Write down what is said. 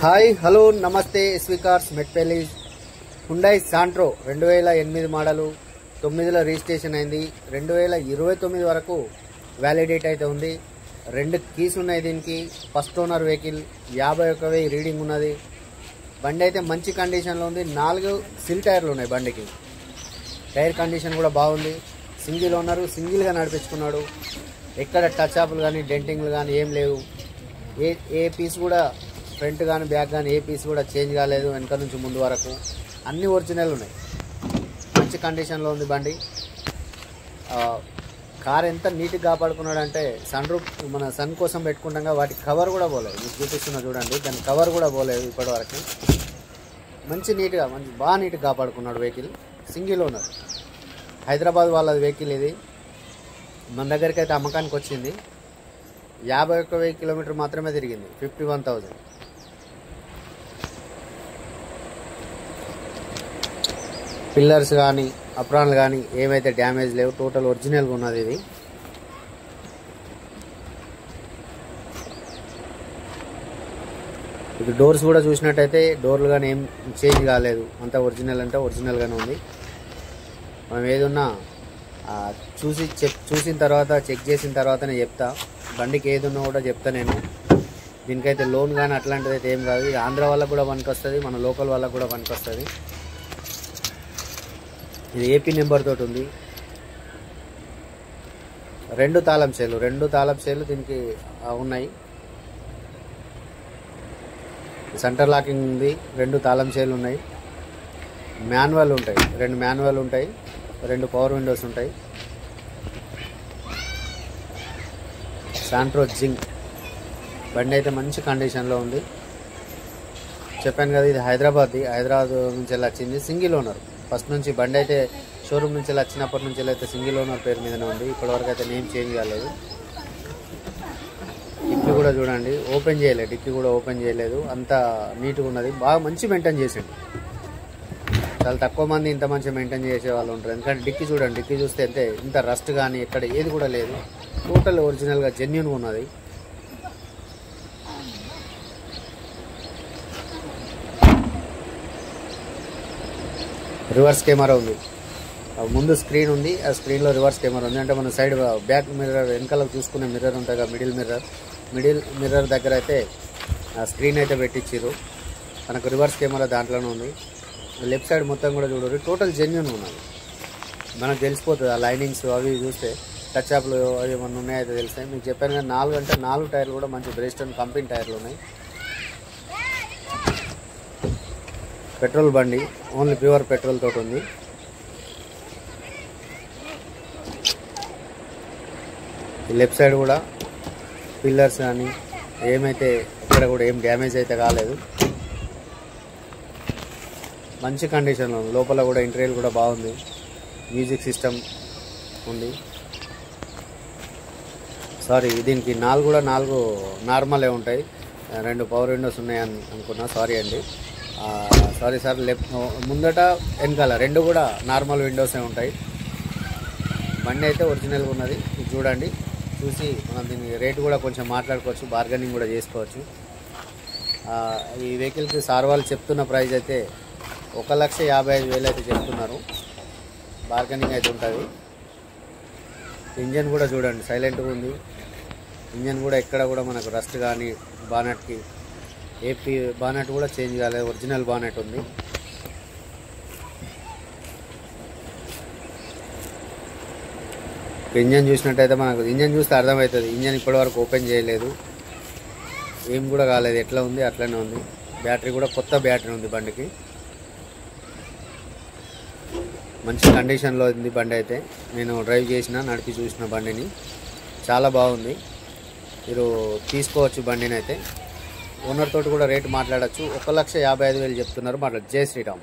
Hi hello నమస్తే SV cars Metpally Hyundai Santro 2008 model 9లో registration అయింది. 2029 వరకు వ్యాలిడేట్ అయితే ఉంది. 2 కీస్ ఉన్నాయి దీనికి. ఫస్ట్ ఓనర్ వెహికల్ 51,000 రీడింగ్ ఉన్నది. బండి అయితే మంచి కండిషన్లో ఉంది. 4 సిల్ టైర్లు ఉన్నాయి బండికి. టైర్ కండిషన్ కూడా బాగుంది. సింగిల్ ఓనరు, సింగిల్గా నడిపించుకున్నాడు. ఎక్కడ టచ్ అప్లు కానీ డెంటింగ్లు కానీ ఏం లేవు. ఏ పీస్ కూడా ఫ్రంట్ కానీ బ్యాక్ కానీ ఏ పీస్ కూడా చేంజ్ కాలేదు. వెనక నుంచి ముందు వరకు అన్ని ఒరిజినల్ ఉన్నాయి. మంచి కండిషన్లో ఉంది బండి. కార్ ఎంత నీట్గా కాపాడుకున్నాడు అంటే మన సన్ కోసం పెట్టుకుంటాం, వాటి కవర్ కూడా పోలేదు. మీకు చూపిస్తున్నా చూడండి, దాని కవర్ కూడా పోలేదు ఇప్పటి వరకు. బాగా నీట్గా కాపాడుకున్నాడు వెహికల్. సింగిల్ ఓనర్, హైదరాబాద్ వాళ్ళది వెహికల్ ఇది. మన దగ్గరికి అయితే అమ్మకానికి వచ్చింది. 51,000 కిలోమీటర్ మాత్రమే తిరిగింది. 51,000. పిల్లర్స్ కానీ అప్రాన్లు కానీ ఏమైతే డ్యామేజ్ లేవు. టోటల్ ఒరిజినల్గా ఉన్నది ఇది. ఇది డోర్స్ కూడా చూసినట్టయితే డోర్లు కానీ ఏం చేంజ్ కాలేదు. అంతా ఒరిజినల్ అంటే ఒరిజినల్గానే ఉంది. మనం ఏదున్నా చూసిన తర్వాత చెక్ చేసిన తర్వాతనే చెప్తా. బండికి ఏదున్నా కూడా చెప్తా నేను. దీనికైతే లోన్ కానీ అట్లాంటిది అయితే ఏం కాదు. ఇది ఆంధ్ర వాళ్ళకు కూడా పనికి వస్తుంది, మన లోకల్ వాళ్ళకు కూడా పనికి వస్తుంది. ఇది ఏపీ నెంబర్ తోటి ఉంది. 2 తాళం చేలు దీనికి ఉన్నాయి. సెంటర్ లాకింగ్ ఉంది. 2 తాళం చేలు ఉన్నాయి. మాన్యువల్ ఉంటాయి. 2 మాన్యువల్ ఉంటాయి. 2 పవర్ విండోస్ ఉంటాయి. శాంట్రో జింక్ బండి అయితే మంచి కండిషన్లో ఉంది. చెప్పాను కదా, ఇది హైదరాబాద్ నుంచి వచ్చింది. Single owner. ఫస్ట్ నుంచి బండి అయితే షోరూమ్ నుంచి వచ్చినప్పటి నుంచి అయితే సింగిల్ ఓనర్ పేరు మీదనే ఉంది. ఇప్పటివరకు అయితే నేమ్ చేంజ్ కాలేదు. డిక్కీ కూడా చూడండి, డిక్కీ కూడా ఓపెన్ చేయలేదు. అంత నీట్గా ఉన్నది. బాగా మంచి మెయింటైన్ చేసిండు. చాలా తక్కువ మంది ఇంత మంచిగా మెయింటైన్ చేసే వాళ్ళు ఉంటారు. ఎందుకంటే డిక్కీ చూడండి, డిక్కీ చూస్తే అంతే, ఇంత రస్ట్ కానీ ఎక్కడ ఏది కూడా లేదు. టోటల్ ఒరిజినల్గా జెన్యూన్గా ఉన్నది. రివర్స్ కెమెరా ఉంది. ముందు స్క్రీన్ ఉంది, ఆ స్క్రీన్లో రివర్స్ కెమెరా ఉంది. అంటే మన సైడ్ బ్యాక్ మిర్రర్ వెనకాల చూసుకునే మిర్రర్ ఉంటుంది కదా, మిడిల్ మిర్రర్ దగ్గర అయితే ఆ స్క్రీన్ అయితే పెట్టించారు. మనకు రివర్స్ కెమెరా దాంట్లోనే ఉంది. లెఫ్ట్ సైడ్ మొత్తం కూడా చూడరు. టోటల్ జెన్యూన్ ఉన్నది. మనకు తెలిసిపోతుంది. ఆ లైనింగ్స్ అవి చూస్తే టచ్ అప్లు అవి ఏమన్నా ఉన్నాయైతే తెలుస్తాయి. మీకు చెప్పాను కదా, 4 టైర్లు కూడా మంచి బ్రెస్టన్ కంపెనీ టైర్లు ఉన్నాయి. పెట్రోల్ బండి, ఓన్లీ ప్యూర్ పెట్రోల్ తోటి ఉంది. లెఫ్ట్ సైడ్ కూడా పిల్లర్స్ కానీ ఏమైతే ఇక్కడ కూడా ఏం డ్యామేజ్ అయితే కాలేదు. మంచి కండిషన్లో ఉంది. లోపల కూడా ఇంటీరియర్ కూడా బాగుంది. మ్యూజిక్ సిస్టమ్ ఉంది. దీనికి 4 నార్మలే ఉంటాయి. 2 పవర్ విండోస్ ఉన్నాయని అనుకున్నా. సారీ అండి, సార్. ముందట వెనకాల 2 కూడా నార్మల్ విండోసే ఉంటాయి. బండి అయితే ఒరిజినల్గా ఉన్నది. ఇది చూడండి. చూసి మనం దీని రేటు కూడా కొంచెం మాట్లాడుకోవచ్చు, బార్గెనింగ్ కూడా చేసుకోవచ్చు. ఈ వెహికల్కి సార్ వాళ్ళు చెప్తున్న ప్రైస్ అయితే 1,55,000 అయితే చెప్తున్నారు. బార్గెనింగ్ అయితే ఉంటుంది. ఇంజన్ కూడా చూడండి, సైలెంట్గా ఉంది. ఇంజన్ కూడా ఎక్కడ కూడా మనకు రస్ట్ కానీ బానెట్కి ఏపీ బానెట్ కూడా చేంజ్ కాలేదు. ఒరిజినల్ బానెట్ ఉంది. ఇంజన్ చూసినట్టయితే మనకు ఇంజన్ చూస్తే అర్థమవుతుంది. ఇంజన్ ఇప్పటివరకు ఓపెన్ చేయలేదు, ఏం కూడా కాలేదు. ఎట్లా ఉంది అట్లనే ఉంది. బ్యాటరీ కూడా కొత్త బ్యాటరీ ఉంది బండికి. మంచి కండిషన్లో ఉంది బండి అయితే. నేను డ్రైవ్ చేసిన, నడిపి చూసిన బండిని. చాలా బాగుంది. మీరు తీసుకోవచ్చు బండిని అయితే. ఓనర్ తోటి కూడా రేటు మాట్లాడచ్చు. 1,55,000 చెప్తున్నారు. జై శ్రీరామ్.